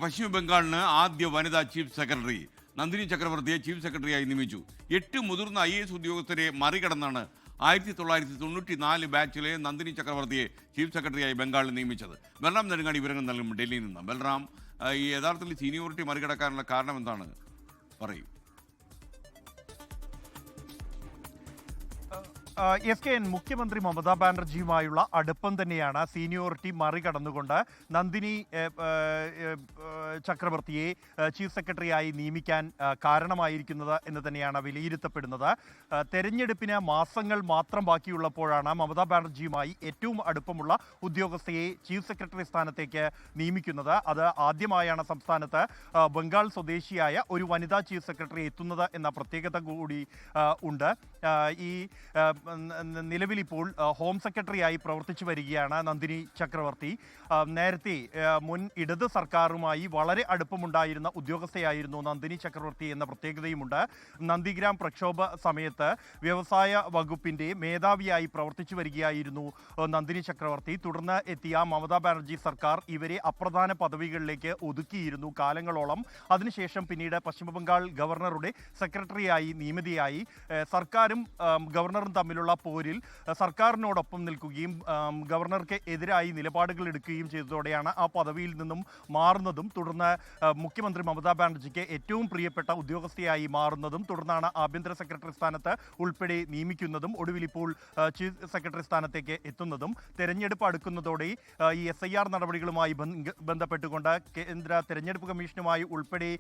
പശ്ചിമ ബംഗാളിന് ആദ്യ വനിതാ chief secretary Nandini ചക്രവർത്തിയെ ചീഫ് സെക്രട്ടറിയായി നിയമിച്ചു. 8 മുതിർന്ന IAS ഉദ്യോഗസ്ഥരെ മറികടന്നാണ് 1994 ബാച്ചിലെ നന്ദിനി ചക്രവർത്തിയെ ചീഫ് സെക്രട്ടറിയായി ബംഗാളിൽ നിയമിച്ചത്. ബൽറാം നെടുങ്ങാടി വിവരങ്ങൾ നൽകും ഡൽഹിയിൽ നിന്ന്. ബൽറാം, ഈ യഥാർത്ഥത്തിൽ സീനിയോറിറ്റി മറികടക്കാനുള്ള കാരണം എന്താണ്, പറയൂ. SKN മുഖ്യമന്ത്രി മമതാ ബാനർജിയുമായുള്ള അടുപ്പം തന്നെയാണ് സീനിയോറിറ്റി മറികടന്നുകൊണ്ട് നന്ദിനി ചക്രവർത്തിയെ ചീഫ് സെക്രട്ടറിയായി നിയമിക്കാൻ കാരണമായിരിക്കുന്നത് എന്ന് തന്നെയാണ് വിലയിരുത്തപ്പെടുന്നത്. തെരഞ്ഞെടുപ്പിന് മാസങ്ങൾ മാത്രം ബാക്കിയുള്ളപ്പോഴാണ് മമതാ ബാനർജിയുമായി ഏറ്റവും അടുപ്പമുള്ള ഉദ്യോഗസ്ഥയെ ചീഫ് സെക്രട്ടറി സ്ഥാനത്തേക്ക് നിയമിക്കുന്നത്. അത് ആദ്യമായാണ് സംസ്ഥാനത്ത് ബംഗാൾ സ്വദേശിയായ ഒരു വനിതാ ചീഫ് സെക്രട്ടറി എത്തുന്നത് എന്ന പ്രത്യേകത കൂടി ഉണ്ട്. ഈ നിലവിൽ ഇപ്പോൾ ഹോം സെക്രട്ടറിയായി പ്രവർത്തിച്ചു വരികയാണ് നന്ദിനി ചക്രവർത്തി. നേരത്തെ മുൻ ഇടത് സർക്കാരുമായി വളരെ അടുപ്പമുണ്ടായിരുന്ന ഉദ്യോഗസ്ഥയായിരുന്നു നന്ദിനി ചക്രവർത്തി എന്ന പ്രത്യേകതയുമുണ്ട്. നന്ദിഗ്രാം പ്രക്ഷോഭ സമയത്ത് വ്യവസായ വകുപ്പിൻ്റെ മേധാവിയായി പ്രവർത്തിച്ചു വരികയായിരുന്നു നന്ദിനി ചക്രവർത്തി. തുടർന്ന് എത്തിയ മമതാ ബാനർജി സർക്കാർ ഇവരെ അപ്രധാന പദവികളിലേക്ക് ഒതുക്കിയിരുന്നു കാലങ്ങളോളം. അതിനുശേഷം പിന്നീട് പശ്ചിമബംഗാൾ ഗവർണറുടെ സെക്രട്ടറിയായി നിയമിതയായി. സർക്കാരും ഗവർണറും തമ്മിലുള്ള പോരിൽ സർക്കാരിനോടൊപ്പം നിൽക്കുകയും ഗവർണർക്ക് എതിരായി നിലപാടുകൾ എടുക്കുകയും ചെയ്തതോടെയാണ് ആ പദവിയിൽ നിന്നും മാറുന്നതും തുടർന്ന് മുഖ്യമന്ത്രി മമതാ ബാനർജിക്ക് ഏറ്റവും പ്രിയപ്പെട്ട ഉദ്യോഗസ്ഥയായി മാറുന്നതും തുടർന്നാണ് ആഭ്യന്തര സെക്രട്ടറി സ്ഥാനത്ത് ഉൾപ്പെടെ നിയമിക്കുന്നതും ഒടുവിൽ ഇപ്പോൾ ചീഫ് സെക്രട്ടറി സ്ഥാനത്തേക്ക് എത്തുന്നതും. തെരഞ്ഞെടുപ്പ് അടുക്കുന്നതോടെ ഈ SIR നടപടികളുമായി ബന്ധപ്പെട്ടുകൊണ്ട് കേന്ദ്ര തെരഞ്ഞെടുപ്പ് കമ്മീഷനുമായി ഉൾപ്പെടെ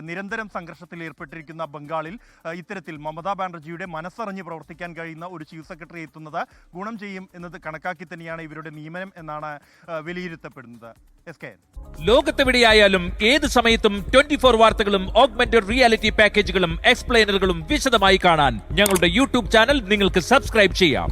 നിരന്തരം സംഘർഷത്തിൽ ഏർപ്പെട്ടിരിക്കുന്ന ബംഗാളിൽ ഇത്തരത്തിൽ മമതാ ബാനർജിയുടെ മനസ്സറിഞ്ഞ് പ്രവർത്തിക്കാൻ കഴിയുന്ന ഒരു ചീഫ് സെക്രട്ടറി എത്തുന്നത് ഗുണം ചെയ്യും എന്നത് കണക്കാക്കി തന്നെയാണ് ഇവരുടെ നിയമനം എന്നാണ് വിലയിരുത്തപ്പെടുന്നത്. ലോകത്തെവിടെയായാലും ഏത് സമയത്തും 24 വാർത്തകളും ഓഗ്മെന്റഡ് റിയാലിറ്റി പാക്കേജുകളും എക്സ്പ്ലെയിനറുകളും വിശദമായി കാണാൻ ഞങ്ങളുടെ YouTube ചാനൽ നിങ്ങൾക്ക് സബ്സ്ക്രൈബ് ചെയ്യാം.